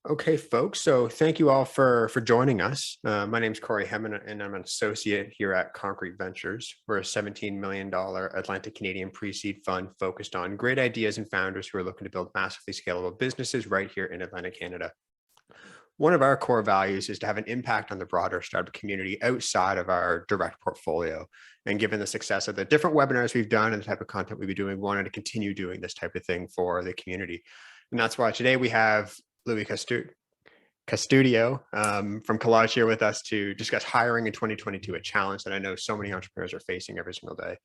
Okay, folks. So thank you all for joining us. My name is Corey Hemman, and I'm an associate here at Concrete Ventures. We're a $17 million Atlantic Canadian pre-seed fund focused on great ideas and founders who are looking to build massively scalable businesses right here in Atlantic Canada. One of our core values is to have an impact on the broader startup community outside of our direct portfolio. And given the success of the different webinars we've done and the type of content we've been doing, we wanted to continue doing this type of thing for the community. And that's why today we have Louis Custodio from Collage here with us to discuss hiring in 2022, a challenge that I know so many entrepreneurs are facing every single day.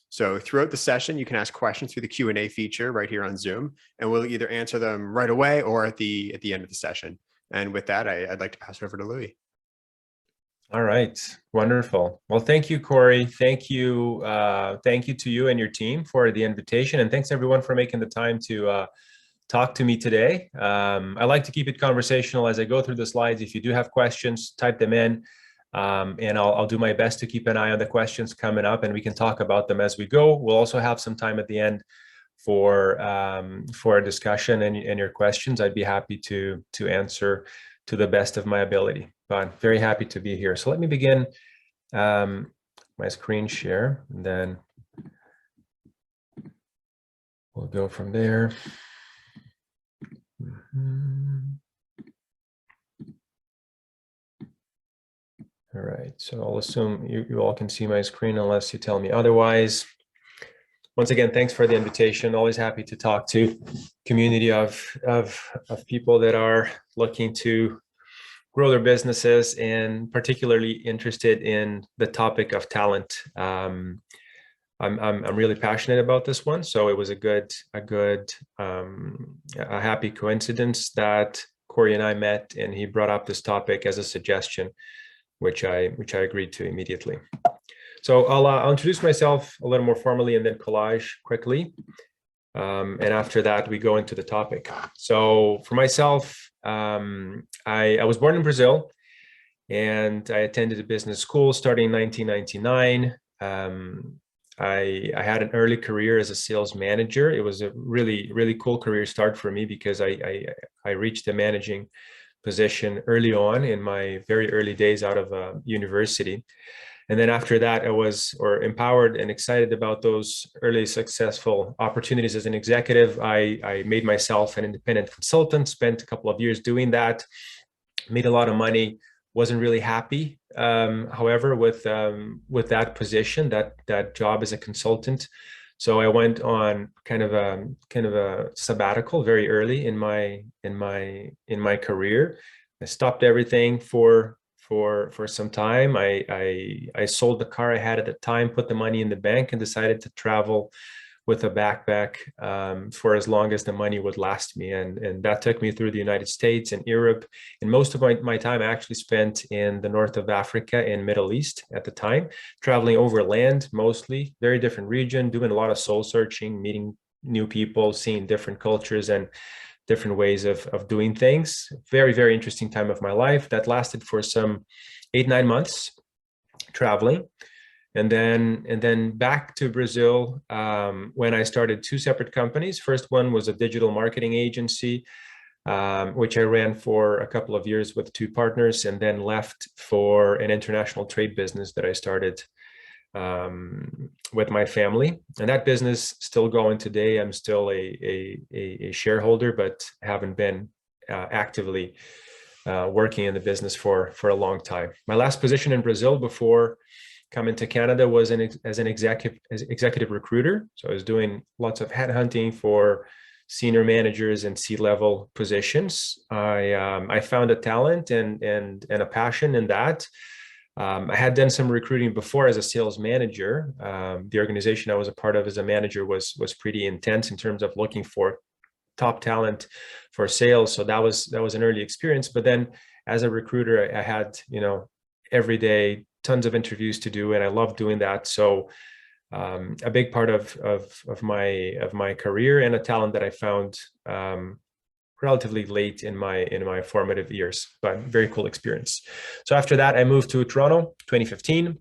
So throughout the session, you can ask questions through the Q&A feature right here on Zoom, and we'll either answer them right away or at the end of the session. And with that, I'd like to pass it over to Louis. All right, wonderful. Well, thank you, Corey. Thank you to you and your team for the invitation, and thanks everyone for making the time to talk to me today. I like to keep it conversational as I go through the slides. If you do have questions, type them in, and I'll do my best to keep an eye on the questions coming up, and we can talk about them as we go. We'll also have some time at the end for a discussion and your questions. I'd be happy to answer to the best of my ability. But very happy to be here. So let me begin my screen share, and then we'll go from there. All right, so I'll assume you all can see my screen unless you tell me otherwise. Once again, thanks for the invitation. Always happy to talk to community of people that are looking to grow their businesses and particularly interested in the topic of talent. I'm really passionate about this one, so it was a happy coincidence that Corey and I met, and he brought up this topic as a suggestion, which I agreed to immediately. So I'll introduce myself a little more formally and then Collage quickly. And after that, we go into the topic. So for myself, I was born in Brazil, and I attended a business school starting in 1999. I had an early career as a sales manager. It was a really cool career start for me because I reached the managing position early on in my very early days out of university. And then after that, I was empowered and excited about those early successful opportunities as an executive. I made myself an independent consultant, spent a couple of years doing that, made a lot of money, wasn't really happy, however, with that position, that job as a consultant. So I went on kind of a sabbatical very early in my career. I stopped everything for some time. I sold the car I had at the time, put the money in the bank, and decided to travel with a backpack for as long as the money would last me. And that took me through the United States and Europe. And most of my time I actually spent in the north of Africa and Middle East at the time, traveling overland mostly, very different region, doing a lot of soul searching, meeting new people, seeing different cultures and different ways of doing things. Very interesting time of my life that lasted for some 8-9 months traveling. And then back to Brazil when I started 2 separate companies. First one was a digital marketing agency, which I ran for a couple of years with 2 partners, and then left for an international trade business that I started with my family. And that business still going today. I'm still a shareholder, but haven't been actively working in the business for a long time. My last position in Brazil before coming to Canada was as an executive recruiter. So I was doing lots of headhunting for senior managers and C-level positions. I found a talent and a passion in that. I had done some recruiting before as a sales manager. The organization I was a part of as a manager was pretty intense in terms of looking for top talent for sales. So that was an early experience. But then as a recruiter, I had, every day tons of interviews to do, and I loved doing that. So a big part of my career and a talent that I found relatively late in my formative years, but very cool experience. So after that, I moved to Toronto, 2015.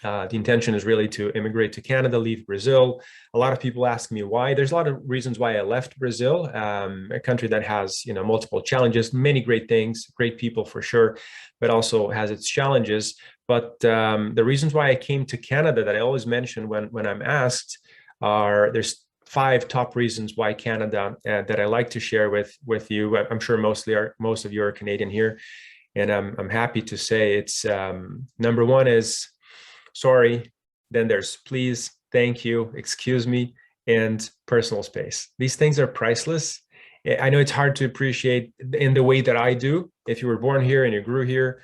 The intention is really to immigrate to Canada, leave Brazil. A lot of people ask me why. There's a lot of reasons why I left Brazil, a country that has, multiple challenges, many great things, great people for sure, but also has its challenges. But the reasons why I came to Canada that I always mention when I'm asked there's 5 top reasons why Canada that I like to share with you. I'm sure most of you are Canadian here, and I'm happy to say it's number 1 is sorry, then there's please, thank you, excuse me, and personal space. These things are priceless. I know it's hard to appreciate in the way that I do if you were born here and you grew here,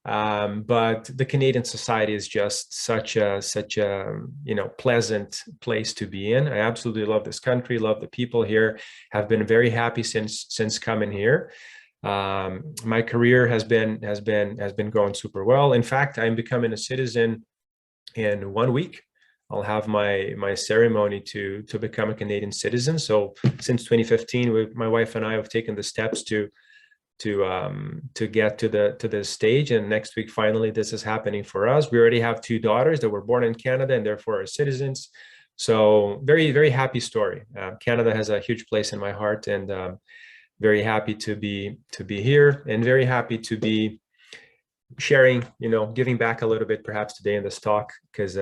but the Canadian society is just such a pleasant place to be in. I absolutely love this country, love the people here, have been very happy since coming here. My career has been going super well. In fact, I'm becoming a citizen in 1 week. I'll have my ceremony to become a Canadian citizen. So since 2015, my wife and I have taken the steps to get to this stage, and next week finally this is happening for us. We already have 2 daughters that were born in Canada and therefore are citizens. So very, very happy story. Canada has a huge place in my heart, and very happy to be here, and very happy to be sharing, giving back a little bit perhaps today in this talk, because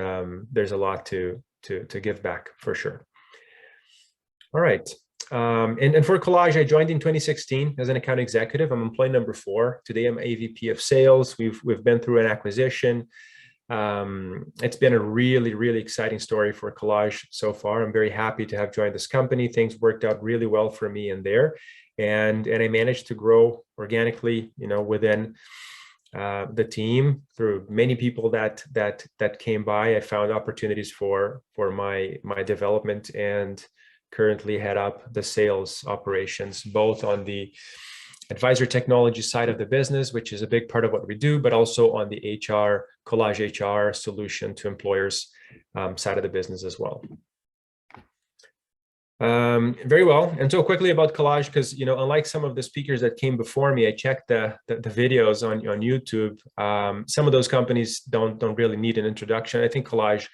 there's a lot to give back for sure. All right. And for Collage, I joined in 2016 as an account executive. I'm employee number 4. Today, I'm AVP of sales. We've been through an acquisition. It's been a really, really exciting story for Collage so far. I'm very happy to have joined this company. Things worked out really well for me in there, and I managed to grow organically, within the team through many people that came by. I found opportunities for my development, and currently head up the sales operations, both on the advisor technology side of the business, which is a big part of what we do, but also on the HR, Collage HR solution to employers side of the business as well. Very well. And so quickly about Collage, because unlike some of the speakers that came before me, I checked the videos on YouTube. Some of those companies don't really need an introduction. I think Collage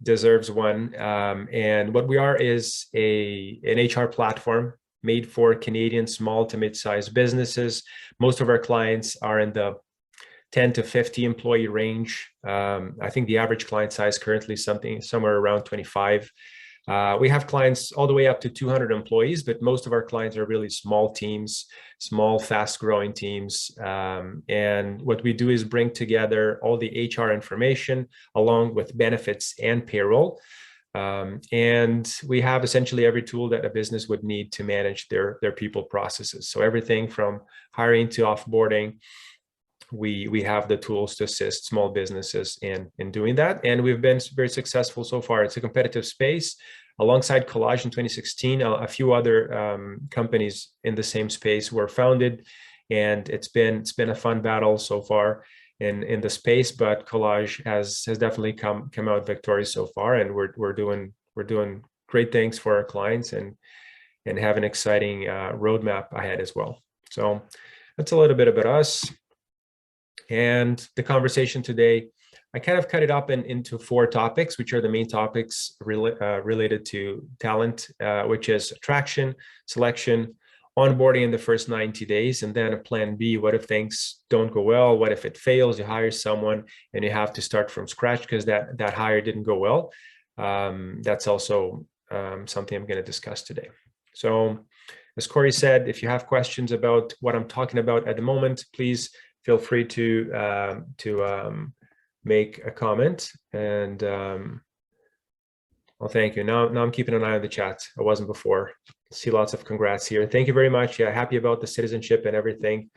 deserves one. And what we are is an HR platform made for Canadian small to mid-sized businesses. Most of our clients are in the 10 to 50 employee range. I think the average client size currently somewhere around 25. We have clients all the way up to 200 employees, but most of our clients are really small teams, small, fast-growing teams. And what we do is bring together all the HR information along with benefits and payroll. And we have essentially every tool that a business would need to manage their people processes. So everything from hiring to offboarding, we have the tools to assist small businesses in doing that. And we've been very successful so far. It's a competitive space. Alongside Collage in 2016, a few other companies in the same space were founded, and it's been a fun battle so far in the space. But Collage has definitely come out victorious so far, and we're doing great things for our clients and have an exciting roadmap ahead as well. So that's a little bit about us. And the conversation today, I kind of cut it up into 4 topics, which are the main topics related to talent, which is attraction, selection, onboarding in the first 90 days, and then a plan B. What if things don't go well? What if it fails? You hire someone and you have to start from scratch because that hire didn't go well. That's also something I'm going to discuss today. So as Corey said, if you have questions about what I'm talking about at the moment, please feel free to make a comment, and well, thank you. Now I'm keeping an eye on the chat. I wasn't before. See lots of congrats here. Thank you very much. Yeah, happy about the citizenship and everything.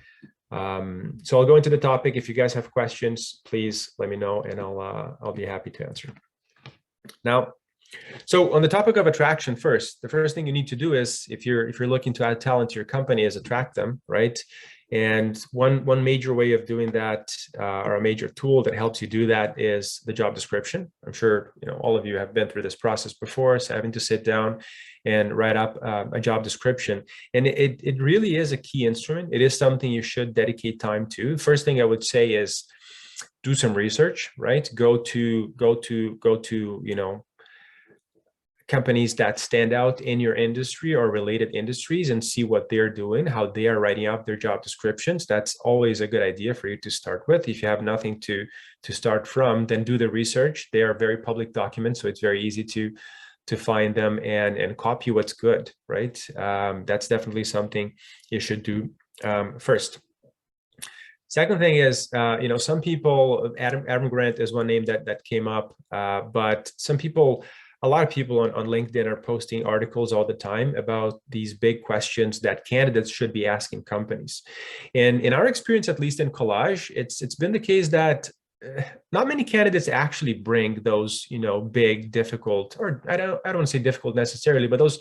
So I'll go into the topic. If you guys have questions, please let me know, and I'll be happy to answer. Now, so on the topic of attraction, the first thing you need to do is, if you're looking to add talent to your company, is attract them, right? And one major way of doing that, or a major tool that helps you do that, is the job description. I'm sure all of you have been through this process before, so having to sit down and write up a job description. And it really is a key instrument. It is something you should dedicate time to. First thing I would say is, do some research, right? Go to companies that stand out in your industry or related industries and see what they're doing, how they are writing up their job descriptions. That's always a good idea for you to start with. If you have nothing to start from, then do the research. They are very public documents, so it's very easy to find them and copy what's good, right? That's definitely something you should do first. Second thing is, some people, Adam Grant is one name that came up, but a lot of people on LinkedIn are posting articles all the time about these big questions that candidates should be asking companies. And in our experience, at least in Collage, it's been the case that not many candidates actually bring those, big, difficult, or I don't want to say difficult necessarily, but those,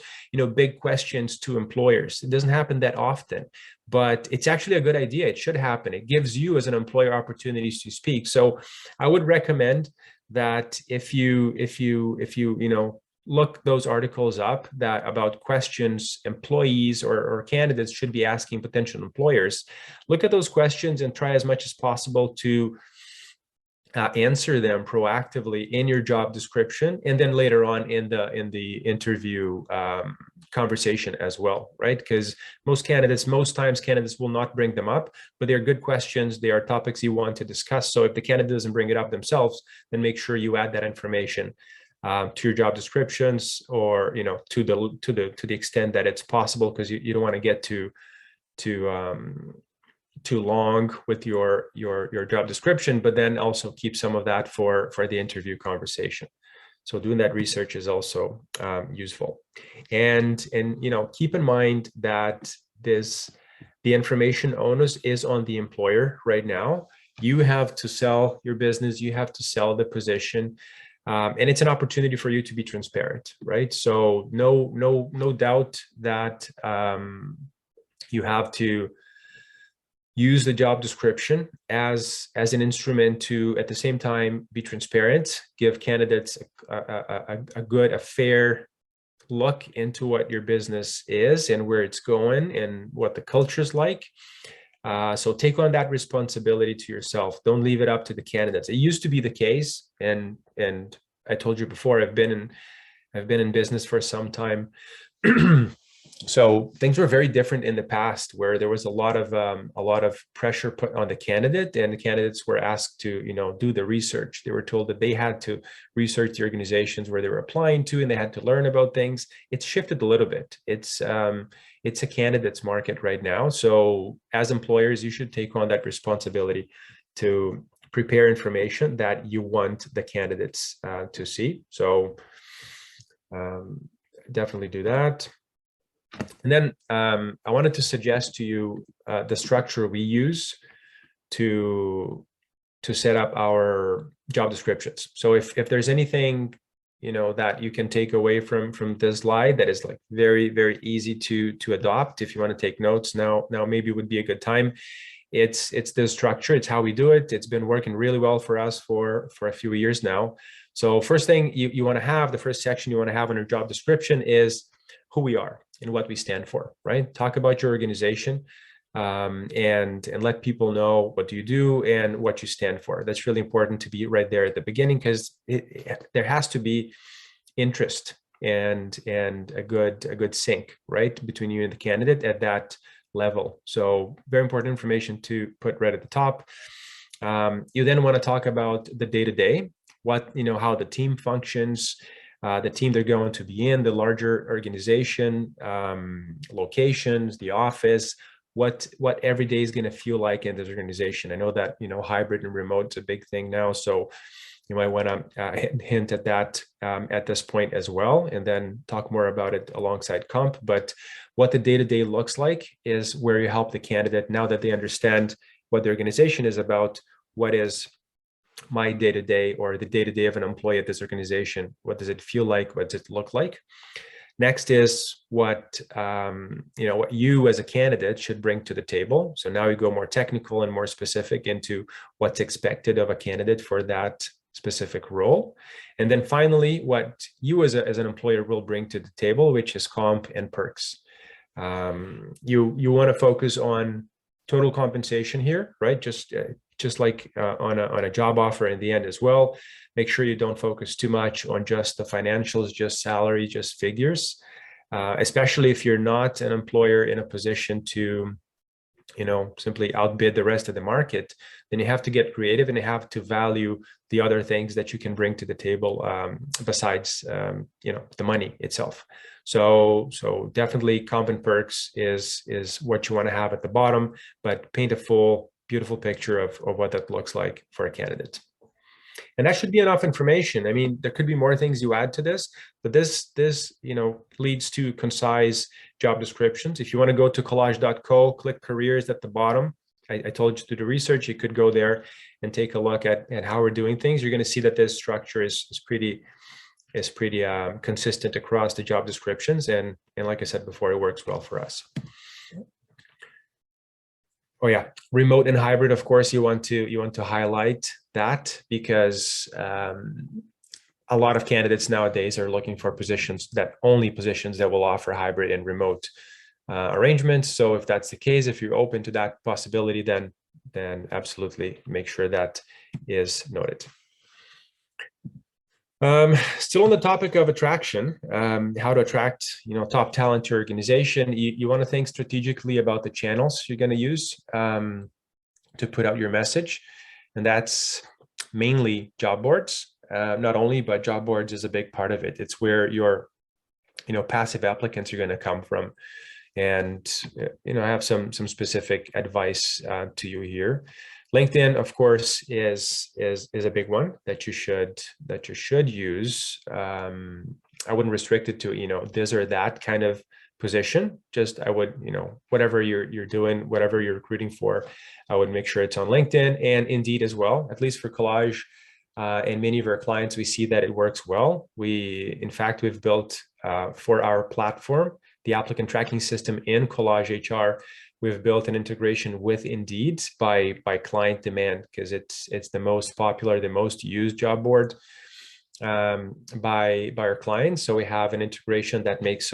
big questions to employers. It doesn't happen that often, but it's actually a good idea. It should happen. It gives you as an employer opportunities to speak. So I would recommend that if you look those articles up that about questions employees or candidates should be asking potential employers, look at those questions and try as much as possible to answer them proactively in your job description, and then later on in the interview conversation as well, right? Because most times candidates will not bring them up, but they're good questions. They are topics you want to discuss. So if the candidate doesn't bring it up themselves, then make sure you add that information to your job descriptions, or to the extent that it's possible, because you don't want to get too long with your job description, but then also keep some of that for the interview conversation. So doing that research is also useful. And keep in mind that the information onus is on the employer right now. You have to sell your business, you have to sell the position, and it's an opportunity for you to be transparent, right? So no doubt that you have to use the job description as an instrument to, at the same time, be transparent, give candidates a fair look into what your business is and where it's going and what the culture is like. So take on that responsibility to yourself. Don't leave it up to the candidates. It used to be the case, and I told you before, I've been in business for some time. So things were very different in the past, where there was a lot of pressure put on the candidate, and the candidates were asked to, do the research. They were told that they had to research the organizations where they were applying to, and they had to learn about things. It's shifted a little bit. It's a candidate's market right now. So as employers, you should take on that responsibility to prepare information that you want the candidates to see. So definitely do that. And then I wanted to suggest to you the structure we use to set up our job descriptions. So if there's anything that you can take away from this slide that is like very, very easy to adopt, if you want to take notes now maybe would be a good time. It's the structure. It's how we do it. It's been working really well for us for a few years now. So first thing you want to have, the first section you want to have on your job description is who we are and what we stand for, right? Talk about your organization and let people know what you do and what you stand for. That's really important to be right there at the beginning, because there has to be interest and a good sync, right, between you and the candidate at that level. So very important information to put right at the top. You then want to talk about the day-to-day, how the team functions, the team they're going to be in, the larger organization, locations, the office, what every day is going to feel like in this organization. I know that, hybrid and remote is a big thing now. So you might want to hint at that at this point as well, and then talk more about it alongside comp. But what the day-to-day looks like is where you help the candidate, now that they understand what the organization is about, what is my day-to-day or the day-to-day of an employee at this organization. What does it feel like? What does it look like? Next is what you as a candidate should bring to the table. So now we go more technical and more specific into what's expected of a candidate for that specific role. And then finally, what you as an employer will bring to the table, which is comp and perks. You want to focus on total compensation here, right? Just just like on a job offer in the end as well, make sure you don't focus too much on just the financials, just salary, just figures, especially if you're not an employer in a position to, simply outbid the rest of the market. Then you have to get creative and you have to value the other things that you can bring to the table besides, the money itself. So definitely comp and perks is what you want to have at the bottom, but paint a full, beautiful picture of what that looks like for a candidate. And that should be enough information. I mean, there could be more things you add to this, but this leads to concise job descriptions. If you want to go to collage.co, click careers at the bottom. I told you to do the research. You could go there and take a look at how we're doing things. You're going to see that this structure is pretty consistent across the job descriptions. And like I said before, it works well for us. Oh yeah, remote and hybrid. Of course, you want to highlight that because a lot of candidates nowadays are looking for positions that will offer hybrid and remote arrangements. So if that's the case, if you're open to that possibility, then absolutely make sure that is noted. Still on the topic of attraction, how to attract, top talent to your organization. You want to think strategically about the channels you're going to use to put out your message. And that's mainly job boards, not only, but job boards is a big part of it. It's where your, passive applicants are going to come from. And, I have some specific advice to you here. LinkedIn, of course, is a big one that you should use. I wouldn't restrict it to, this or that kind of position. Just I would, whatever you're doing, whatever you're recruiting for, I would make sure it's on LinkedIn and Indeed as well. At least for Collage and many of our clients, we see that it works well. In fact, we've built for our platform, the applicant tracking system in Collage HR. We've built an integration with Indeed by client demand because it's the most popular, the most used job board by our clients. So we have an integration that makes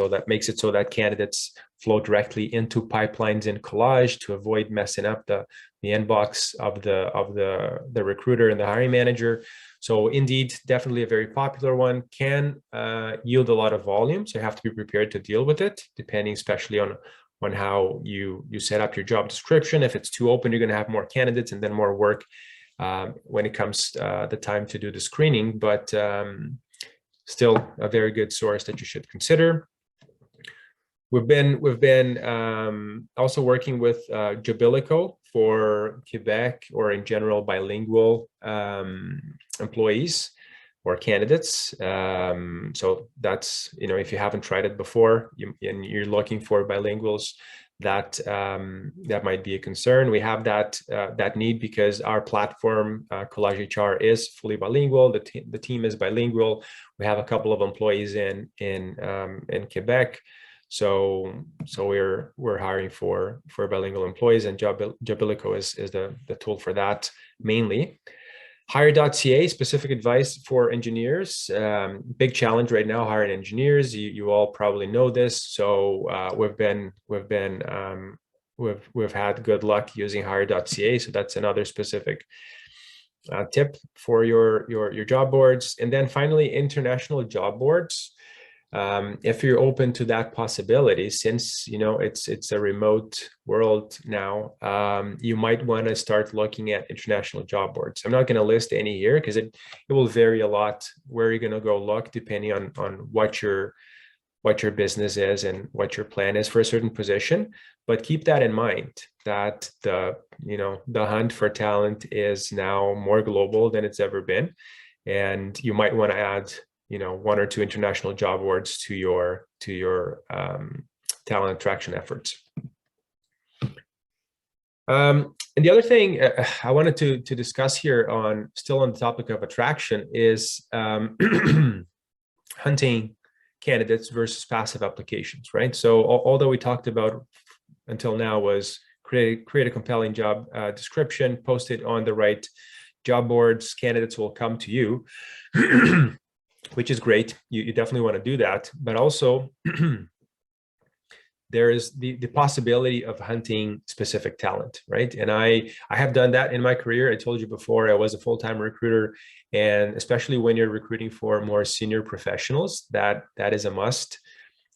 it so that candidates flow directly into pipelines in Collage to avoid messing up the inbox of the recruiter and the hiring manager. So Indeed, definitely a very popular one, can yield a lot of volume. So you have to be prepared to deal with it, depending especially on how you set up your job description. If it's too open, you're going to have more candidates and then more work when it comes the time to do the screening, but still a very good source that you should consider. We've been also working with Jabilico for Quebec or in general bilingual employees or candidates. So that's, if you haven't tried it before and you're looking for bilinguals, that might be a concern. We have that need because our platform, Collage HR, is fully bilingual. The team is bilingual. We have a couple of employees in Quebec. So we're hiring for bilingual employees, and Jabilico is the tool for that mainly. Hire.ca, specific advice for engineers. Big challenge right now, hiring engineers. You all probably know this. So we've had good luck using hire.ca. So that's another specific tip for your job boards. And then finally, international job boards. If you're open to that possibility, since it's a remote world now, you might want to start looking at international job boards. I'm not going to list any here because it will vary a lot where you're going to go look depending on what your business is and what your plan is for a certain position. But keep that in mind that the hunt for talent is now more global than it's ever been, and you might want to add one or two international job boards to your talent attraction efforts. And the other thing I wanted to discuss here still on the topic of attraction is hunting candidates versus passive applications, right? So although we talked about until now was create a compelling job description, post it on the right job boards, candidates will come to you. Which is great. You definitely want to do that, but also there is the possibility of hunting specific talent, right? And I have done that in my career. I told you before, I was a full-time recruiter, and especially when you're recruiting for more senior professionals, that is a must.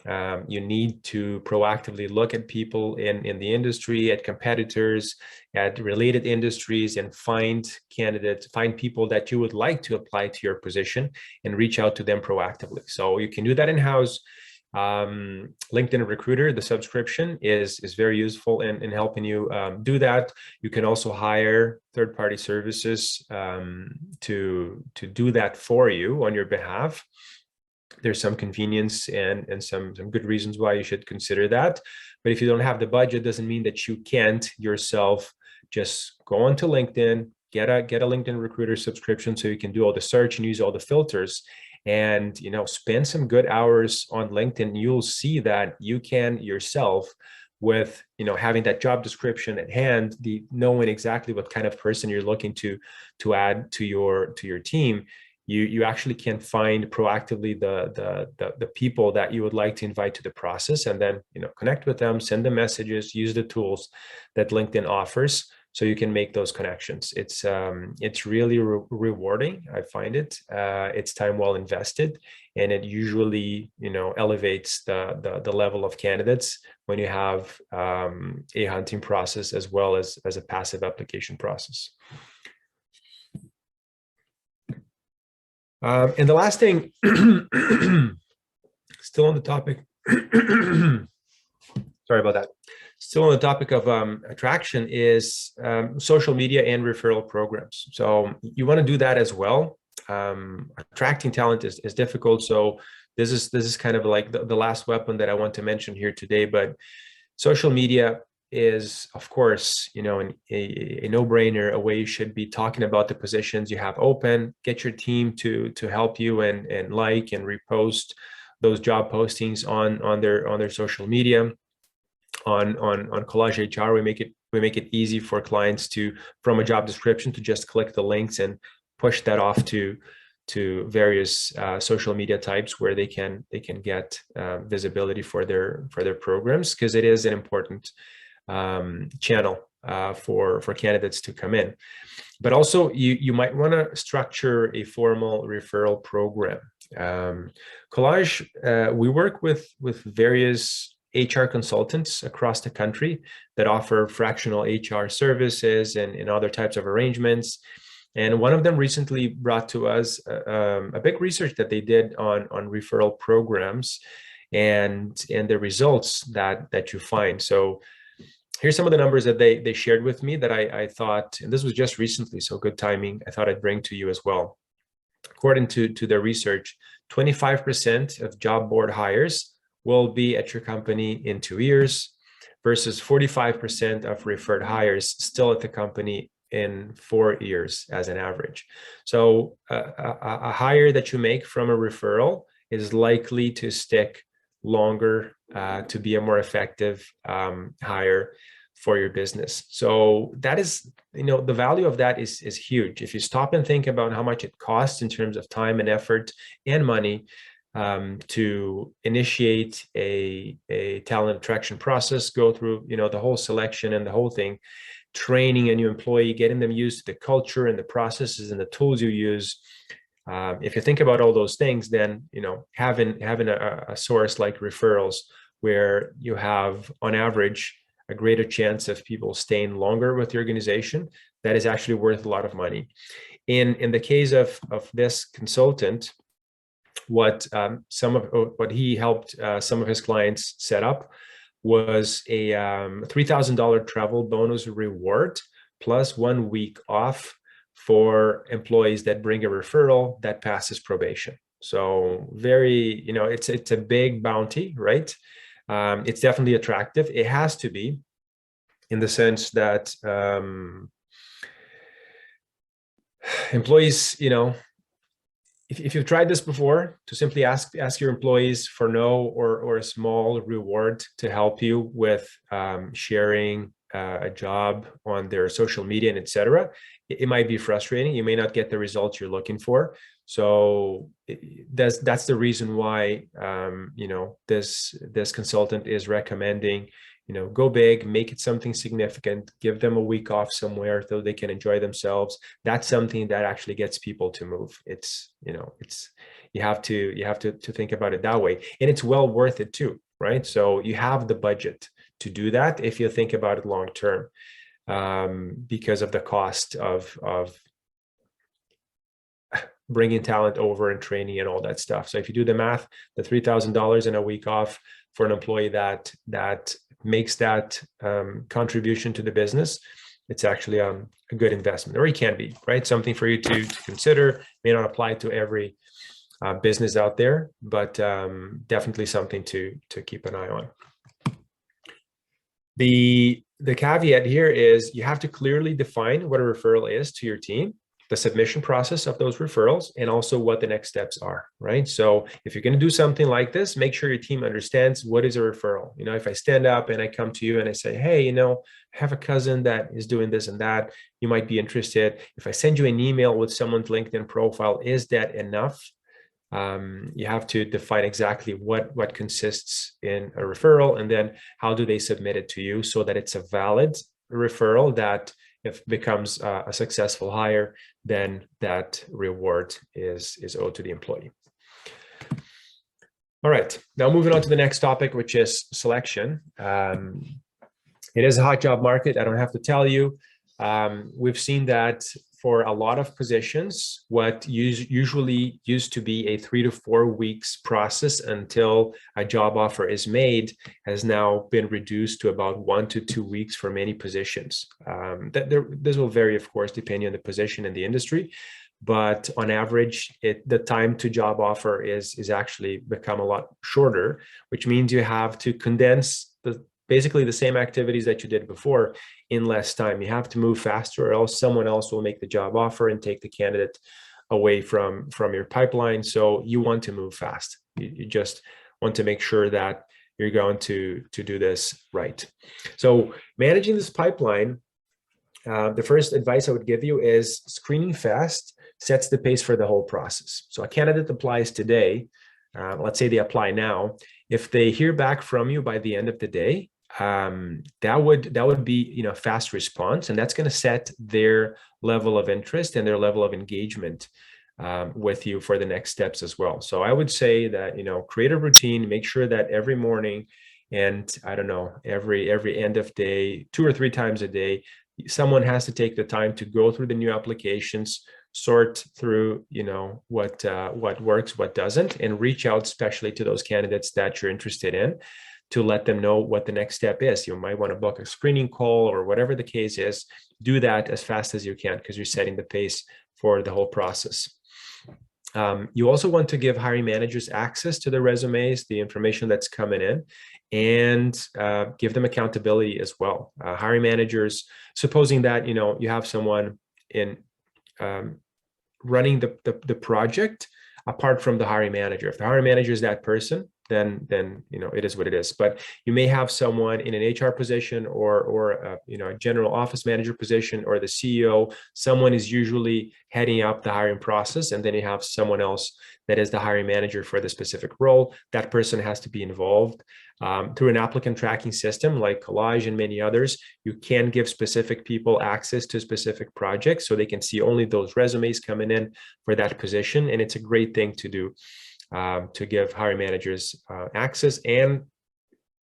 You need to proactively look at people in the industry, at competitors, at related industries, and find candidates, find people that you would like to apply to your position and reach out to them proactively. So you can do that in-house. LinkedIn Recruiter, the subscription is very useful in helping you do that. You can also hire third-party services to do that for you on your behalf. There's some convenience and some good reasons why you should consider that. But if you don't have the budget, doesn't mean that you can't yourself just go onto LinkedIn, get a LinkedIn Recruiter subscription so you can do all the search and use all the filters, and spend some good hours on LinkedIn. You'll see that you can yourself, with having that job description at hand, knowing exactly what kind of person you're looking to add to your team. You actually can find proactively the people that you would like to invite to the process, and then connect with them, send them messages, use the tools that LinkedIn offers, so you can make those connections. It's really rewarding. I find it. It's time well invested, and it usually elevates the level of candidates when you have a hunting process as well as a passive application process. And the last thing, still on the topic, sorry about that. Still on the topic of attraction is social media and referral programs. So you want to do that as well. Attracting talent is difficult. So this is kind of like the last weapon that I want to mention here today. But social media is, of course, a no-brainer, a way you should be talking about the positions you have open. Get your team to help you and like and repost those job postings on their social media. On Collage HR, we make it easy for clients from a job description to just click the links and push that off to various social media types where they can get visibility for their programs, because it is an important channel for candidates to come in. But also you might want to structure a formal referral program. Collage, we work with various HR consultants across the country that offer fractional HR services and other types of arrangements. And one of them recently brought to us a big research that they did on referral programs and the results that you find. So here's some of the numbers that they shared with me that I thought, and this was just recently, so good timing, I thought I'd bring to you as well. According to their research, 25% of job board hires will be at your company in 2 years, versus 45% of referred hires still at the company in 4 years as an average. So a hire that you make from a referral is likely to stick longer, to be a more effective hire for your business. So that is, the value of that is huge. If you stop and think about how much it costs in terms of time and effort and money to initiate a talent attraction process, go through the whole selection and the whole thing, training a new employee, getting them used to the culture and the processes and the tools you use. If you think about all those things, then having a source like referrals, where you have on average a greater chance of people staying longer with the organization, that is actually worth a lot of money. In the case of this consultant, what he helped some of his clients set up was a $3,000 travel bonus reward plus 1 week off for employees that bring a referral that passes probation. So very, it's a big bounty, right? It's definitely attractive. It has to be, in the sense that employees, if you've tried this before, to simply ask your employees for no or a small reward to help you with sharing a job on their social media and etc., it might be frustrating. You may not get the results you're looking for. So that's the reason why this consultant is recommending, go big, make it something significant, give them a week off somewhere so they can enjoy themselves. That's something that actually gets people to move. It's you have to think about it that way, and it's well worth it too, right? So you have the budget to do that if you think about it long term, because of the cost of bringing talent over and training and all that stuff. So if you do the math, the $3,000 in a week off for an employee that makes that contribution to the business, it's actually a good investment, or it can be, right? Something for you to consider. May not apply to every business out there, but definitely something to keep an eye on. The caveat here is you have to clearly define what a referral is to your team, the submission process of those referrals, and also what the next steps are, right? So if you're going to do something like this, make sure your team understands what is a referral. If I stand up and I come to you and I say, hey, I have a cousin that is doing this and that, you might be interested. If I send you an email with someone's LinkedIn profile, is that enough? You have to define exactly what consists in a referral, and then how do they submit it to you so that it's a valid referral that if becomes a successful hire, then that reward is owed to the employee. All right, now moving on to the next topic, which is selection. It is a hot job market. I don't have to tell you. We've seen that for a lot of positions, what usually used to be a 3 to 4 weeks process until a job offer is made has now been reduced to about 1 to 2 weeks for many positions. This will vary, of course, depending on the position and the industry, but on average, the time to job offer is actually become a lot shorter, which means you have to condense basically the same activities that you did before in less time. You have to move faster, or else someone else will make the job offer and take the candidate away from your pipeline. So you want to move fast. You just want to make sure that you're going to do this right. So managing this pipeline, the first advice I would give you is screening fast sets the pace for the whole process. So a candidate applies today, let's say they apply now. If they hear back from you by the end of the day, that would be fast response, and that's going to set their level of interest and their level of engagement with you for the next steps as well. So I would say that create a routine, make sure that every morning, and I don't know, every end of day, 2 or 3 times a day, someone has to take the time to go through the new applications, sort through what works, what doesn't, and reach out especially to those candidates that you're interested in, to let them know what the next step is. You might want to book a screening call or whatever the case is. Do that as fast as you can, because you're setting the pace for the whole process. You also want to give hiring managers access to the resumes, the information that's coming in, and give them accountability as well. Hiring managers, supposing that you have someone in running the project apart from the hiring manager. If the hiring manager is that person, then it is what it is. But you may have someone in an HR position or a general office manager position, or the CEO. Someone is usually heading up the hiring process, and then you have someone else that is the hiring manager for the specific role. That person has to be involved through an applicant tracking system like Collage and many others. You can give specific people access to specific projects, so they can see only those resumes coming in for that position, and it's a great thing to do. To give hiring managers access and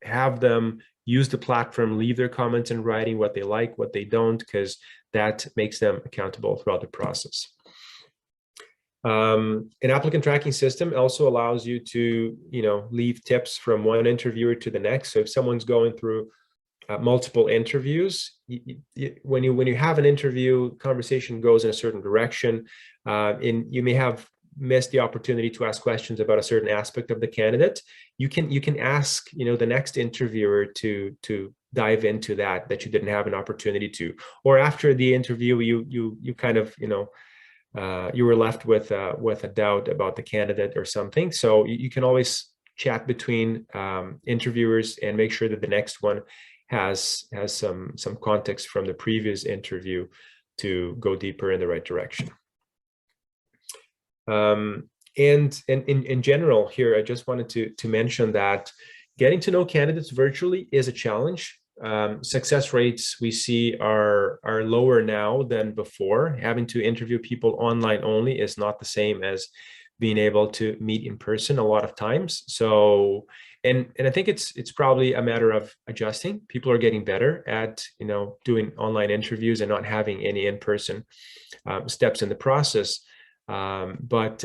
have them use the platform, leave their comments in writing, what they like, what they don't, because that makes them accountable throughout the process. An applicant tracking system also allows you to, leave tips from one interviewer to the next. So if someone's going through multiple interviews, when you have an interview, conversation goes in a certain direction, and you may have missed the opportunity to ask questions about a certain aspect of the candidate. You can ask the next interviewer to dive into that you didn't have an opportunity to, or after the interview you kind of you were left with a doubt about the candidate or something. So you can always chat between interviewers and make sure that the next one has some context from the previous interview to go deeper in the right direction. And in general here, I just wanted to mention that getting to know candidates virtually is a challenge. Success rates we see are lower now than before. Having to interview people online only is not the same as being able to meet in person a lot of times. So, and I think it's probably a matter of adjusting. People are getting better at doing online interviews and not having any in-person steps in the process. But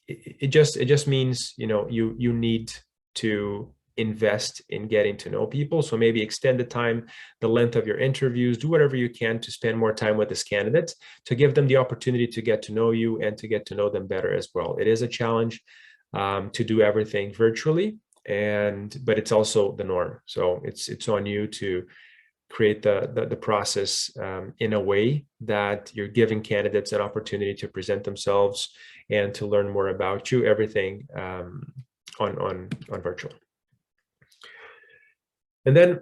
it just means you need to invest in getting to know people. So maybe extend the time, the length of your interviews, do whatever you can to spend more time with this candidate, to give them the opportunity to get to know you and to get to know them better as well. It is a challenge to do everything virtually, but it's also the norm. So it's on you to create the process in a way that you're giving candidates an opportunity to present themselves and to learn more about you, everything on virtual. And then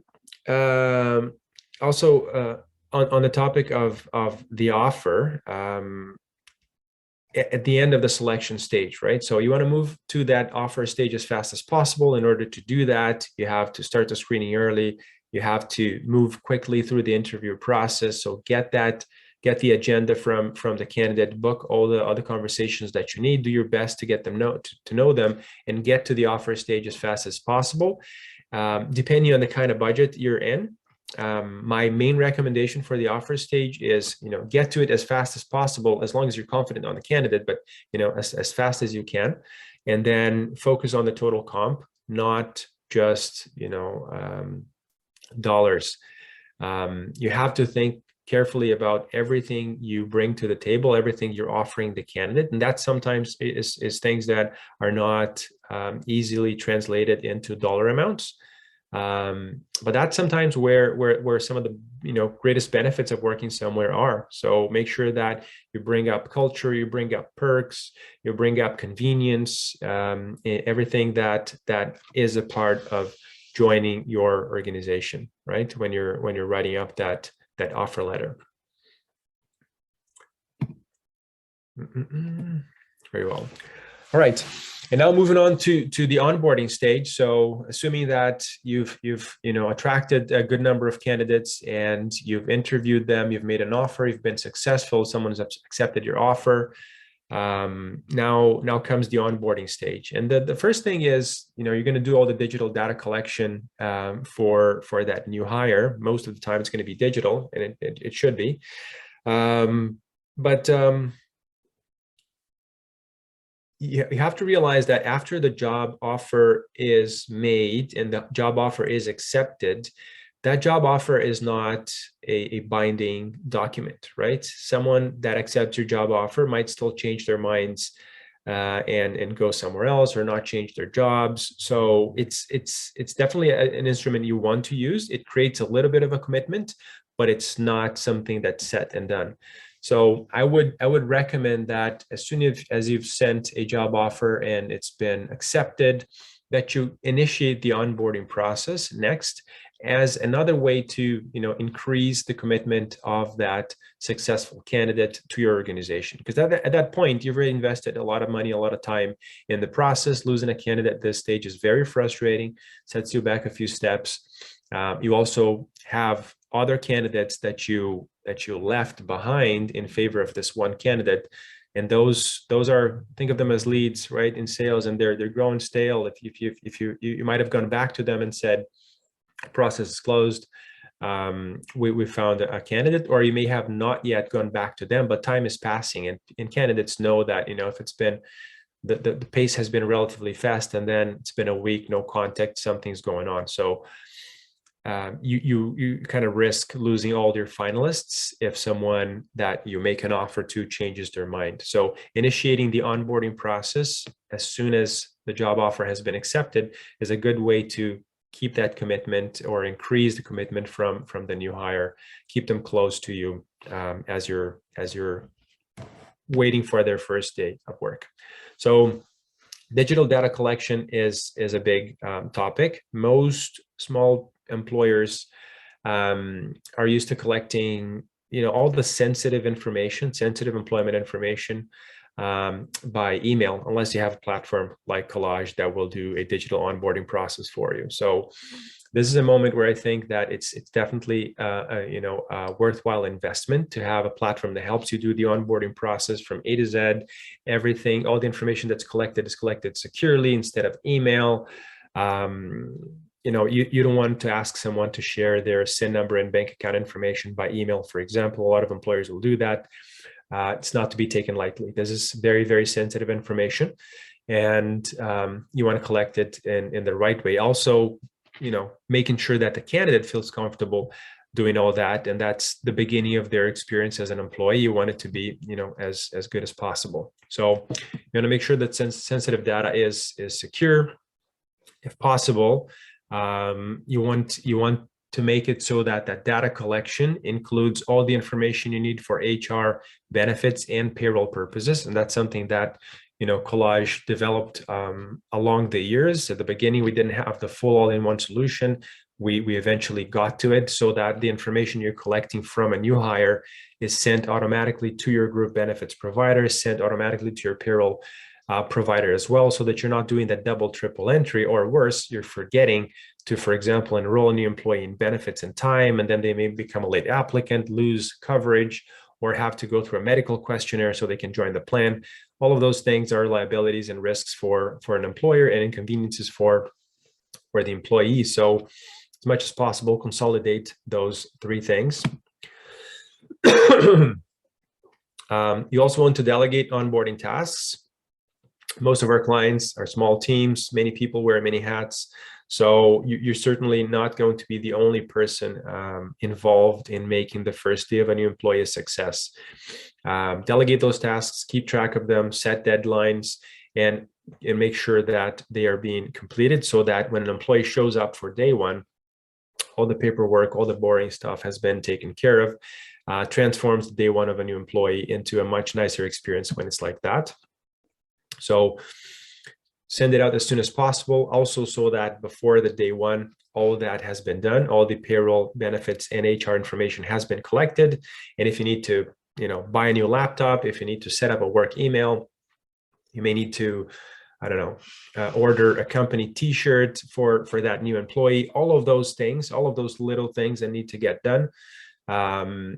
also on the topic of the offer, at the end of the selection stage, right? So you want to move to that offer stage as fast as possible. In order to do that, you have to start the screening early. You have to move quickly through the interview process. So get the agenda from the candidate, book all the other conversations that you need, do your best to get them to know them, and get to the offer stage as fast as possible. Depending on the kind of budget you're in, my main recommendation for the offer stage is, get to it as fast as possible, as long as you're confident on the candidate, but, as fast as you can, and then focus on the total comp, not just, dollars. You have to think carefully about everything you bring to the table, everything you're offering the candidate. And that sometimes is things that are not easily translated into dollar amounts. But that's sometimes where some of the greatest benefits of working somewhere are. So make sure that you bring up culture, you bring up perks, you bring up convenience, everything that is a part of joining your organization, right? When you're writing up that offer letter. Very well. All right. And now moving on to the onboarding stage. So assuming that you've attracted a good number of candidates and you've interviewed them, you've made an offer, you've been successful, someone's accepted your offer. Now comes the onboarding stage. And the first thing is, you're going to do all the digital data collection for that new hire. Most of the time it's going to be digital, and it should be. But you have to realize that after the job offer is made and the job offer is accepted, that job offer is not a binding document, right? Someone that accepts your job offer might still change their minds and go somewhere else, or not change their jobs. So it's definitely an instrument you want to use. It creates a little bit of a commitment, but it's not something that's set and done. So I would recommend that as soon as you've sent a job offer and it's been accepted, that you initiate the onboarding process next, as another way to increase the commitment of that successful candidate to your organization. Because at that point, you've already invested a lot of money, a lot of time in the process. Losing a candidate at this stage is very frustrating, sets you back a few steps. You also have other candidates that you left behind in favor of this one candidate. And those are, think of them as leads, right, in sales, and they're growing stale. If you might have gone back to them and said, process is closed, we found a candidate, or you may have not yet gone back to them, but time is passing, and candidates know that if it's been the pace has been relatively fast, and then it's been a week, no contact, something's going on. So you kind of risk losing all your finalists if someone that you make an offer to changes their mind. So initiating the onboarding process as soon as the job offer has been accepted is a good way to keep that commitment, or increase the commitment from the new hire, keep them close to you as you're waiting for their first day of work. So digital data collection is a big topic. Most small employers are used to collecting all the sensitive employment information, by email, unless you have a platform like Collage that will do a digital onboarding process for you. So this is a moment where I think that it's definitely a worthwhile investment to have a platform that helps you do the onboarding process from A to Z. Everything, all the information that's collected is collected securely instead of email. You don't want to ask someone to share their SIN number and bank account information by email, for example. A lot of employers will do that. It's not to be taken lightly. This is very, very sensitive information, and you want to collect it in the right way. Also, making sure that the candidate feels comfortable doing all that, and that's the beginning of their experience as an employee. You want it to be, as good as possible. So you want to make sure that sensitive data is secure, if possible. You want to make it so that that data collection includes all the information you need for HR, benefits, and payroll purposes, and that's something that Collage developed along the years. At the beginning, we didn't have the full all-in-one solution. We eventually got to it so that the information you're collecting from a new hire is sent automatically to your group benefits provider, sent automatically to your payroll provider as well, so that you're not doing that double, triple entry, or worse, you're forgetting to, for example, enroll a new employee in benefits in time, and then they may become a late applicant, lose coverage, or have to go through a medical questionnaire so they can join the plan. All of those things are liabilities and risks for an employer and inconveniences for the employee. So as much as possible, consolidate those three things. You also want to delegate onboarding tasks. Most of our clients are small teams. Many people wear many hats. So you're certainly not going to be the only person involved in making the first day of a new employee a success. Delegate those tasks, keep track of them, set deadlines, and make sure that they are being completed so that when an employee shows up for day one, all the paperwork, all the boring stuff has been taken care of. Transforms day one of a new employee into a much nicer experience when it's like that. So send it out as soon as possible, also so that before the day one, all that has been done, all the payroll, benefits, and HR information has been collected. And if you need to, buy a new laptop, if you need to set up a work email, you may need to, order a company t-shirt for that new employee. All of those things, all of those little things that need to get done,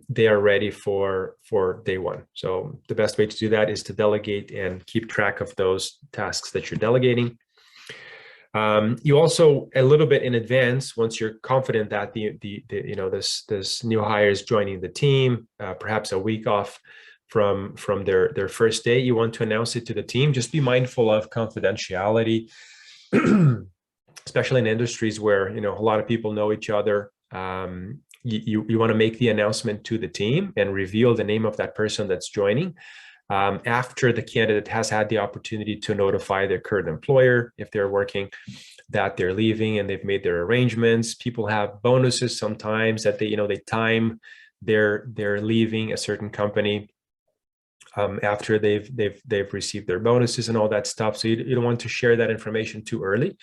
they are ready for day one. So the best way to do that is to delegate and keep track of those tasks that you're delegating. You also, a little bit in advance, once you're confident that this new hire is joining the team, perhaps a week off from their first day, you want to announce it to the team. Just be mindful of confidentiality, especially in industries where a lot of people know each other. You want to make the announcement to the team and reveal the name of that person that's joining after the candidate has had the opportunity to notify their current employer, if they're working, that they're leaving and they've made their arrangements. People have bonuses sometimes that they time their leaving a certain company after they've received their bonuses and all that stuff. So you don't want to share that information too early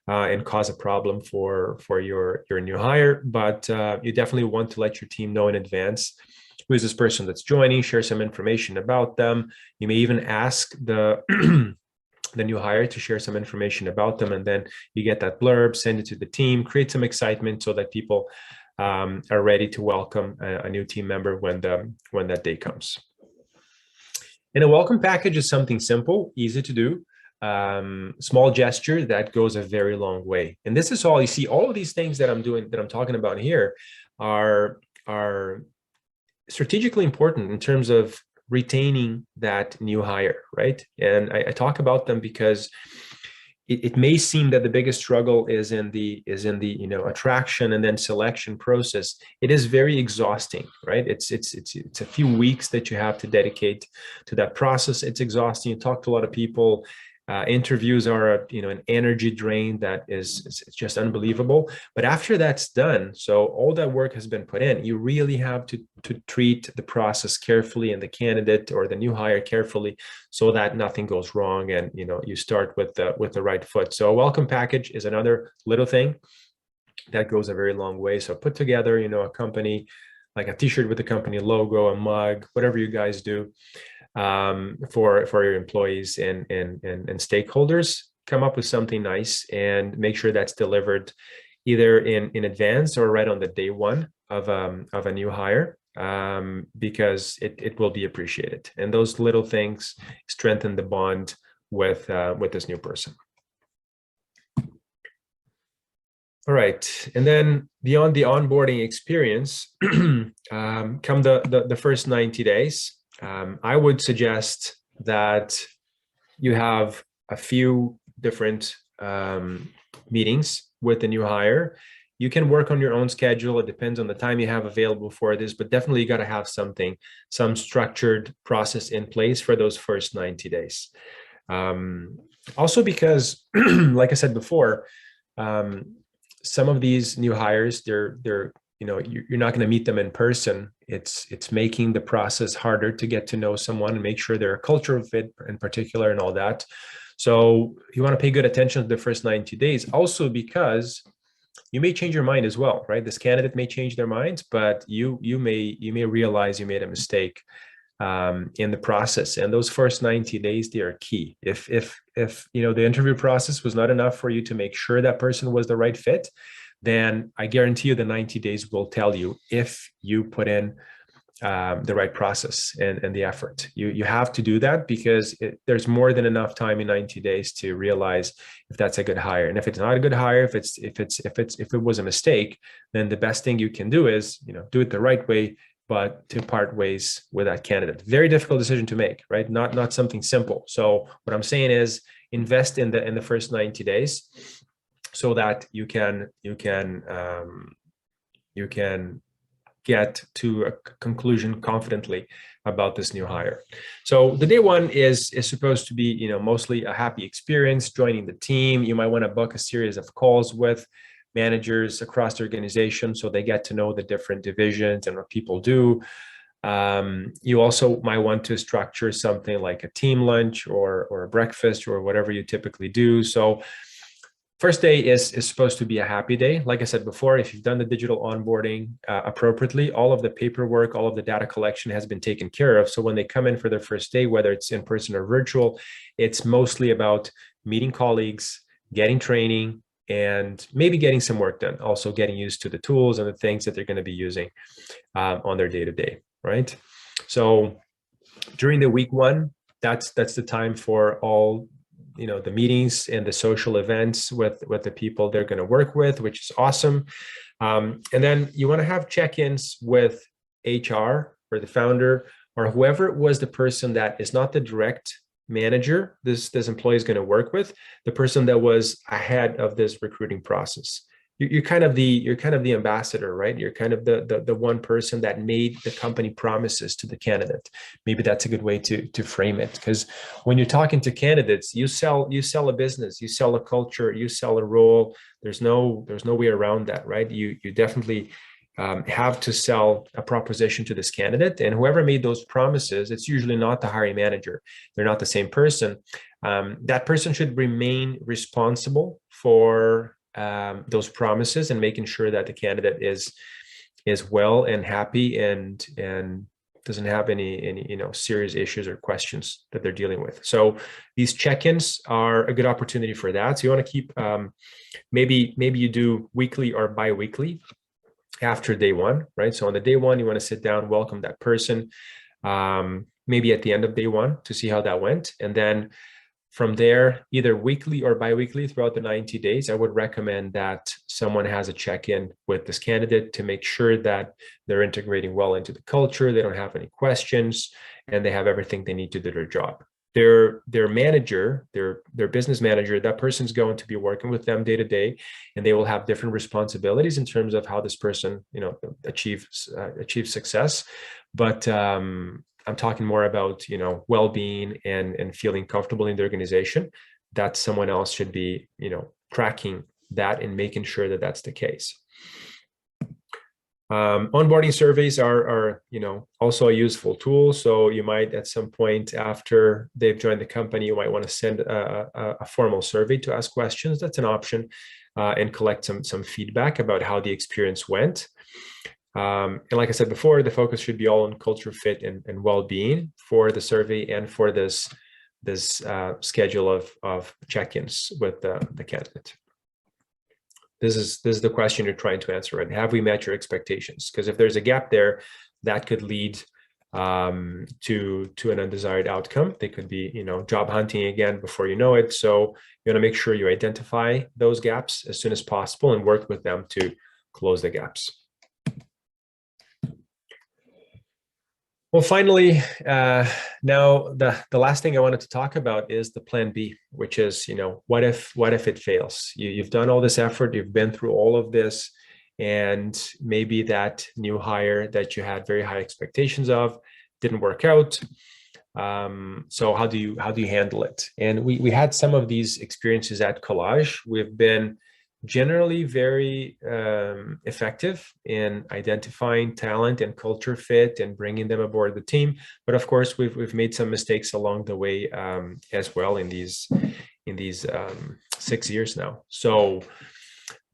and cause a problem for your new hire. But you definitely want to let your team know in advance who is this person that's joining, share some information about them. You may even ask the new hire to share some information about them, and then you get that blurb, send it to the team, create some excitement so that people are ready to welcome a new team member when that day comes. And a welcome package is something simple, easy to do, small gesture that goes a very long way. And this is all you see. All of these things that I'm talking about here are strategically important in terms of retaining that new hire, right? And I talk about them because it may seem that the biggest struggle is in the attraction and then selection process. It is very exhausting, right? It's a few weeks that you have to dedicate to that process. It's exhausting. You talk to a lot of people. Interviews are an energy drain that is just unbelievable. But after that's done, so all that work has been put in, you really have to treat the process carefully and the candidate or the new hire carefully so that nothing goes wrong and you start with the right foot. So a welcome package is another little thing that goes a very long way. So put together a company, like a t-shirt with the company logo, a mug, whatever you guys do. for your employees and stakeholders. Come up with something nice and make sure that's delivered either in advance or right on the day one of a new hire, because it will be appreciated. And those little things strengthen the bond with this new person. All right, and then beyond the onboarding experience, come the first 90 days. I would suggest that you have a few different meetings with the new hire. You can work on your own schedule. It depends on the time you have available for this, but definitely you got to have some structured process in place for those first 90 days. Also because, like I said before, some of these new hires, they're you're not going to meet them in person. It's making the process harder to get to know someone and make sure they're a cultural fit in particular and all that. So you want to pay good attention to the first 90 days, also because you may change your mind as well, right? This candidate may change their minds, but you may realize you made a mistake in the process. And those first 90 days, they are key. If the interview process was not enough for you to make sure that person was the right fit, then I guarantee you the 90 days will tell you if you put in the right process and the effort. You have to do that because there's more than enough time in 90 days to realize if that's a good hire. And if it's not a good hire, if it was a mistake, then the best thing you can do is do it the right way, but to part ways with that candidate. Very difficult decision to make, right? Not something simple. So what I'm saying is invest in the first 90 days so that you can get to a conclusion confidently about this new hire. So the day one is supposed to be mostly a happy experience, joining the team. You might want to book a series of calls with managers across the organization so they get to know the different divisions and what people do. You also might want to structure something like a team lunch or a breakfast or whatever you typically do. So first day is supposed to be a happy day. Like I said before, if you've done the digital onboarding appropriately, all of the paperwork, all of the data collection has been taken care of. So when they come in for their first day, whether it's in person or virtual, it's mostly about meeting colleagues, getting training, and maybe getting some work done. Also getting used to the tools and the things that they're going to be using on their day-to-day, right? So during the week one, that's the time for all the meetings and the social events with the people they're going to work with, which is awesome. And then you want to have check-ins with HR or the founder or whoever was the person that is not the direct manager this employee is going to work with, the person that was ahead of this recruiting process. You're kind of the ambassador, right? You're kind of the one person that made the company promises to the candidate. Maybe that's a good way to frame it, because when you're talking to candidates, you sell a business, you sell a culture, you sell a role. There's no way around that, right? You definitely have to sell a proposition to this candidate, and whoever made those promises, it's usually not the hiring manager. They're not the same person. That person should remain responsible for those promises and making sure that the candidate is well and happy and doesn't have any serious issues or questions that they're dealing with. So these check-ins are a good opportunity for that. So you want to keep maybe you do weekly or bi-weekly after day one, right? So on the day one, you want to sit down, welcome that person, maybe at the end of day one to see how that went. And then from there, either weekly or bi-weekly throughout the 90 days, I would recommend that someone has a check-in with this candidate to make sure that they're integrating well into the culture, they don't have any questions, and they have everything they need to do their job. Their manager, their business manager, that person's going to be working with them day to day, and they will have different responsibilities in terms of how this person, achieves success. But I'm talking more about, well-being and feeling comfortable in the organization. That someone else should be, tracking that and making sure that that's the case. Onboarding surveys are also a useful tool. So you might, at some point after they've joined the company, you might want to send a formal survey to ask questions. That's an option, and collect some feedback about how the experience went. And like I said before, the focus should be all on culture fit and well-being for the survey and for this schedule of check-ins with the candidate. This is the question you're trying to answer, right? Have we met your expectations? Because if there's a gap there, that could lead to an undesired outcome. They could be, job hunting again before you know it. So you want to make sure you identify those gaps as soon as possible and work with them to close the gaps. Well, finally, now the last thing I wanted to talk about is the plan B, which is, what if it fails? You've done all this effort, you've been through all of this, and maybe that new hire that you had very high expectations of didn't work out. So how do you handle it? And we had some of these experiences at Collage. We've been generally very effective in identifying talent and culture fit and bringing them aboard the team. But of course, we've made some mistakes along the way as well in these 6 years now. So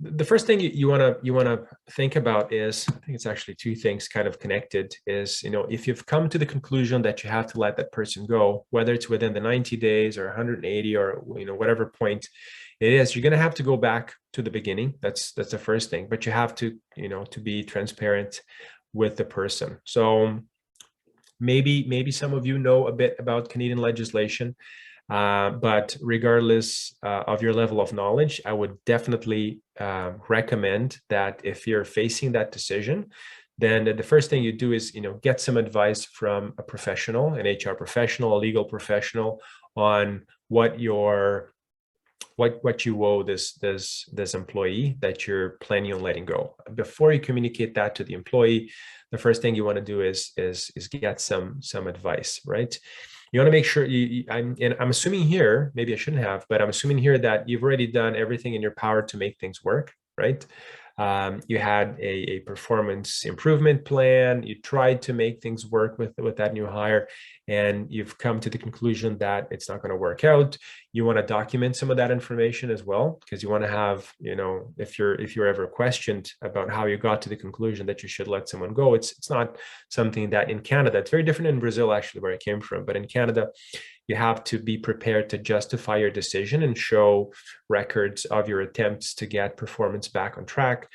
the first thing you want to think about is, I think it's actually two things kind of connected, is, if you've come to the conclusion that you have to let that person go, whether it's within the 90 days or 180 or, whatever point it is, you're going to have to go back to the beginning. That's the first thing, but you have to, to be transparent with the person. So maybe some of you know a bit about Canadian legislation, but regardless of your level of knowledge, I would definitely recommend that if you're facing that decision, then the first thing you do is, get some advice from a professional, an HR professional, a legal professional, on what you owe this employee that you're planning on letting go. Before you communicate that to the employee, the first thing you want to do is get some advice, right? You want to make sure I'm assuming here, maybe I shouldn't have, but I'm assuming here that you've already done everything in your power to make things work, right? You had a performance improvement plan. You tried to make things work with that new hire, and you've come to the conclusion that it's not going to work out. You want to document some of that information as well, because you want to have, if you're ever questioned about how you got to the conclusion that you should let someone go, it's not something that in Canada, it's very different in Brazil, actually, where I came from, but in Canada, you have to be prepared to justify your decision and show records of your attempts to get performance back on track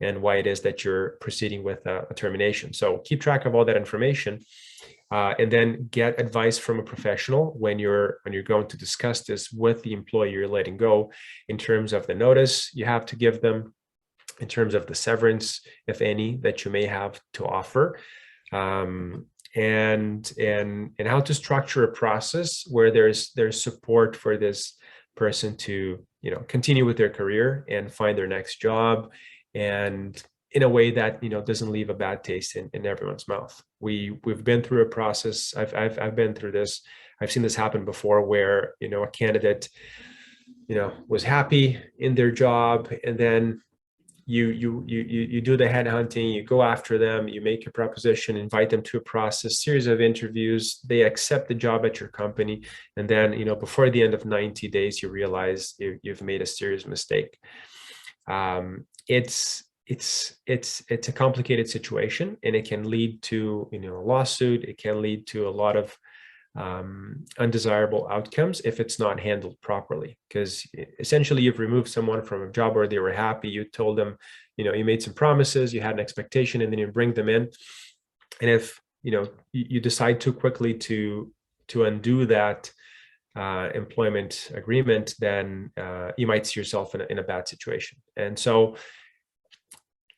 and why it is that you're proceeding with a termination. So keep track of all that information, and then get advice from a professional when you're going to discuss this with the employee you're letting go, in terms of the notice you have to give them, in terms of the severance, if any, that you may have to offer. And how to structure a process where there's support for this person to continue with their career and find their next job, and in a way that doesn't leave a bad taste in everyone's mouth. We've been through a process. I've been through this. I've seen this happen before, where a candidate was happy in their job, and then you do the headhunting, you go after them, you make a proposition, invite them to a process, series of interviews, they accept the job at your company, and then before the end of 90 days you realize you've made a serious mistake. It's a complicated situation, and it can lead to a lawsuit. It can lead to a lot of undesirable outcomes if it's not handled properly, because essentially you've removed someone from a job where they were happy. You told them, you made some promises, you had an expectation, and then you bring them in, and if you decide too quickly to undo that employment agreement, then you might see yourself in a bad situation. And so,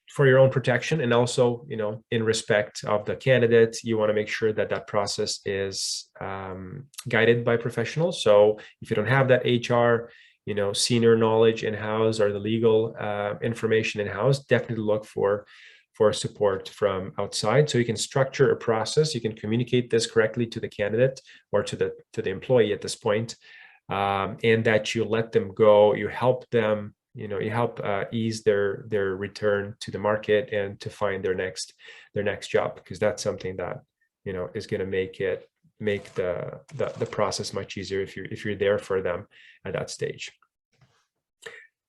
for your own protection, and also, in respect of the candidate, you want to make sure that process is guided by professionals. So if you don't have that HR, senior knowledge in-house, or the legal information in-house, definitely look for support from outside, so you can structure a process. You can communicate this correctly to the candidate or to the employee at this point, and that you let them go. You help them. You help ease their return to the market and to find their next job, because that's something that is going to make the process much easier if you're there for them at that stage.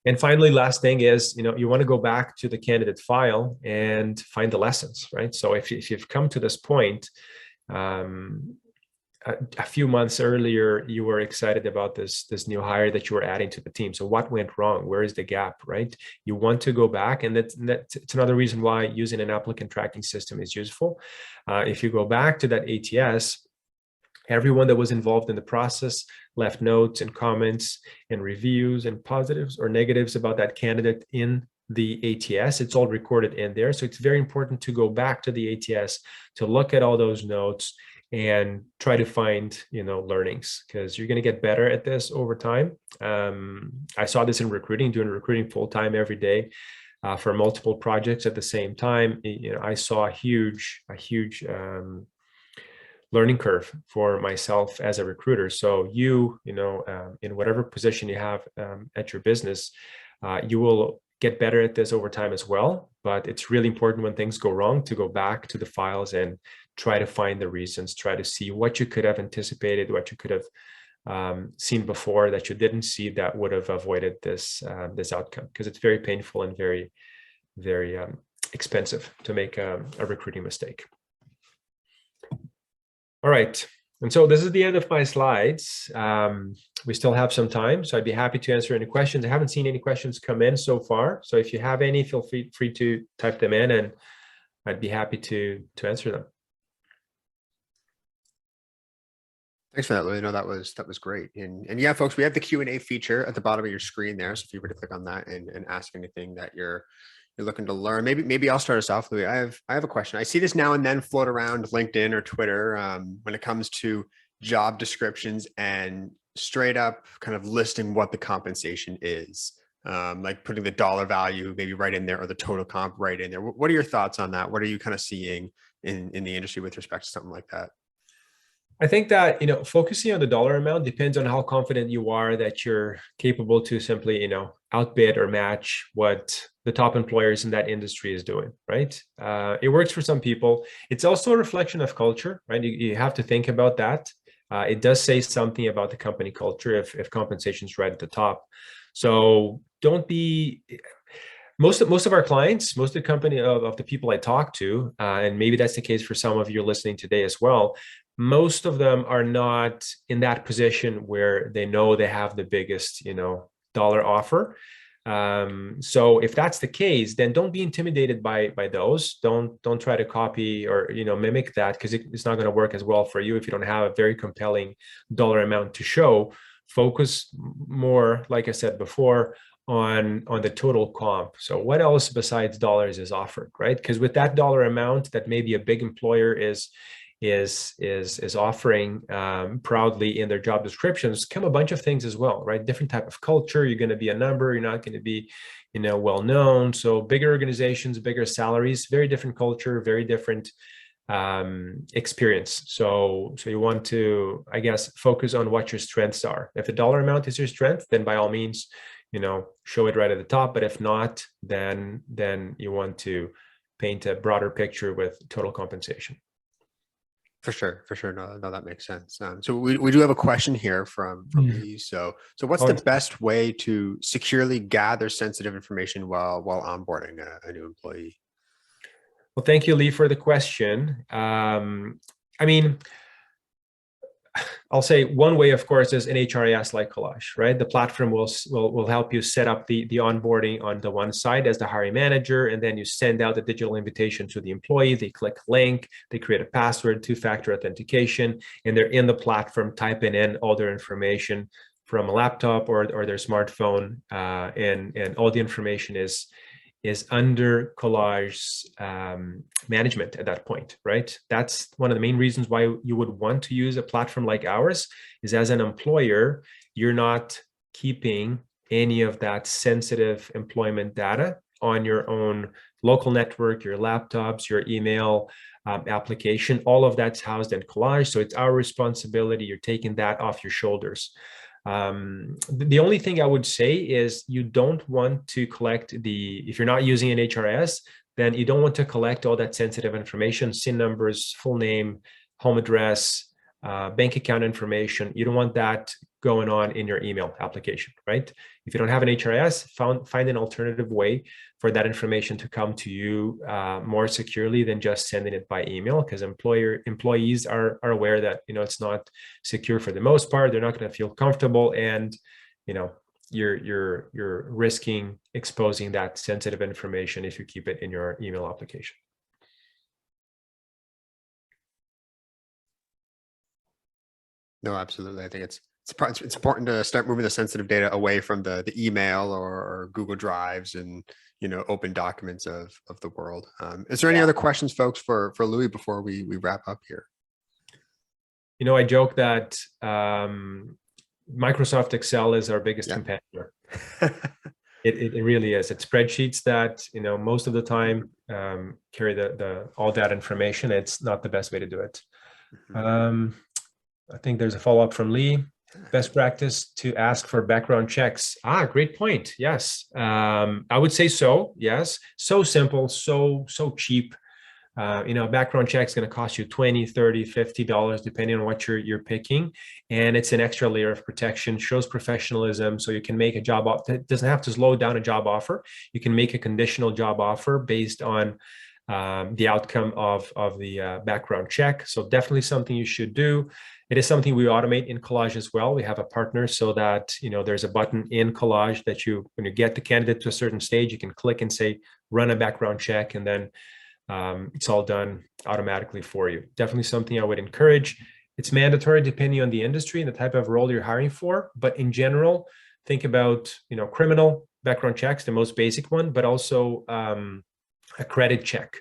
And finally, last thing is, you want to go back to the candidate file and find the lessons, right? So if you've come to this point, a few months earlier, you were excited about this new hire that you were adding to the team. So what went wrong? Where is the gap, right? You want to go back, and it's another reason why using an applicant tracking system is useful. If you go back to that ATS, everyone that was involved in the process left notes and comments and reviews and positives or negatives about that candidate in the ATS. It's all recorded in there. So it's very important to go back to the ATS to look at all those notes and try to find, learnings, because you're going to get better at this over time. I saw this in recruiting, doing recruiting full time every day for multiple projects at the same time. I saw a huge learning curve for myself as a recruiter. So in whatever position you have at your business, you will get better at this over time as well. But it's really important when things go wrong to go back to the files and try to find the reasons, try to see what you could have anticipated, what you could have seen before that you didn't see that would have avoided this outcome, because it's very painful and very, very expensive to make a recruiting mistake. All right. And so this is the end of my slides. We still have some time, so I'd be happy to answer any questions. I haven't seen any questions come in so far. So if you have any, feel free to type them in, and I'd be happy to answer them. Thanks for that, Louis. No, that was great. And yeah, folks, we have the Q&A feature at the bottom of your screen there. So if you were to click on that and ask anything that you're looking to learn, maybe I'll start us off, Louis. I have a question. I see this now and then float around LinkedIn or Twitter when it comes to job descriptions and straight up kind of listing what the compensation is, like putting the dollar value maybe right in there or the total comp right in there. What are your thoughts on that? What are you kind of seeing in the industry with respect to something like that? I think that, focusing on the dollar amount depends on how confident you are that you're capable to simply, outbid or match what the top employers in that industry is doing, right? It works for some people. It's also a reflection of culture, right? You have to think about that. It does say something about the company culture if compensation is right at the top. So don't be... Most of our clients, most of the company of the people I talk to, and maybe that's the case for some of you listening today as well, most of them are not in that position where they know they have the biggest, dollar offer. So if that's the case, then don't be intimidated by those. Don't try to copy or mimic that, because it's not going to work as well for you if you don't have a very compelling dollar amount to show. Focus more, like I said before, on the total comp. So what else besides dollars is offered, right? Because with that dollar amount that maybe a big employer is offering proudly in their job descriptions come a bunch of things as well, right? Different type of culture. You're going to be a number. You're not going to be, well known. So bigger organizations, bigger salaries, very different culture, very different experience. So you want to, I guess, focus on what your strengths are. If the dollar amount is your strength, then by all means, show it right at the top. But if not, then you want to paint a broader picture with total compensation. For sure. No, that makes sense. So we do have a question here from me. So what's the best way to securely gather sensitive information while onboarding a new employee? Well, thank you, Lee, for the question. I'll say one way, of course, is an HRIS like Collage, right? The platform will help you set up the onboarding on the one side as the hiring manager, and then you send out the digital invitation to the employee. They click link, they create a password, two-factor authentication, and they're in the platform typing in all their information from a laptop or their smartphone, and all the information is under Collage's management at that point, right? That's one of the main reasons why you would want to use a platform like ours, is as an employer, you're not keeping any of that sensitive employment data on your own local network, your laptops, your email application. All of that's housed in Collage. So it's our responsibility. You're taking that off your shoulders. The only thing I would say is you don't want to collect if you're not using an HRS, then you don't want to collect all that sensitive information, SIN numbers, full name, home address, bank account information. You don't want that going on in your email application, right? If you don't have an HRIS, find an alternative way for that information to come to you more securely than just sending it by email, because employees are aware that, it's not secure for the most part. They're not going to feel comfortable, and, you're risking exposing that sensitive information if you keep it in your email application. No, absolutely. I think it's important to start moving the sensitive data away from the email or Google Drives and open documents of the world. Is there any other questions, folks, for Louis before we wrap up here? I joke that Microsoft Excel is our biggest competitor. It really is. It's spreadsheets that most of the time carry the all that information. It's not the best way to do it. I think there's a follow-up from Lee. Best practice to ask for background checks. Great point. Yes. I would say so. Yes. So simple, so cheap. Background check is going to cost you $20, $30, $50, depending on what you're picking. And it's an extra layer of protection, shows professionalism. So you can make a job offer. It doesn't have to slow down a job offer. You can make a conditional job offer based on the outcome of the background check. So definitely something you should do. It is something we automate in Collage as well. We have a partner so that, there's a button in Collage that when you get the candidate to a certain stage, you can click and say, run a background check, and then it's all done automatically for you. Definitely something I would encourage. It's mandatory depending on the industry and the type of role you're hiring for. But in general, think about, criminal background checks, the most basic one, but also a credit check.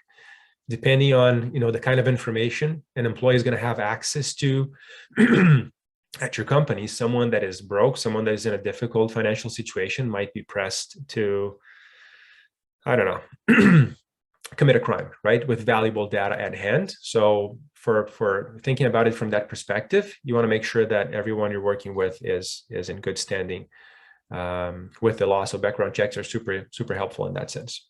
Depending on, the kind of information an employee is going to have access to at your company, someone that is broke, someone that is in a difficult financial situation might be pressed to, I don't know, commit a crime, right? With valuable data at hand. So for thinking about it from that perspective, you want to make sure that everyone you're working with is in good standing with the law. So background checks are super helpful in that sense.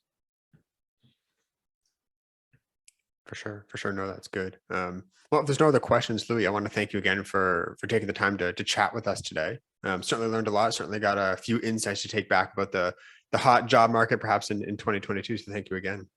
For sure. No, that's good. Well, if there's no other questions, Louis, I want to thank you again for taking the time to chat with us today. Certainly learned a lot. Certainly got a few insights to take back about the hot job market, perhaps in 2022. So thank you again.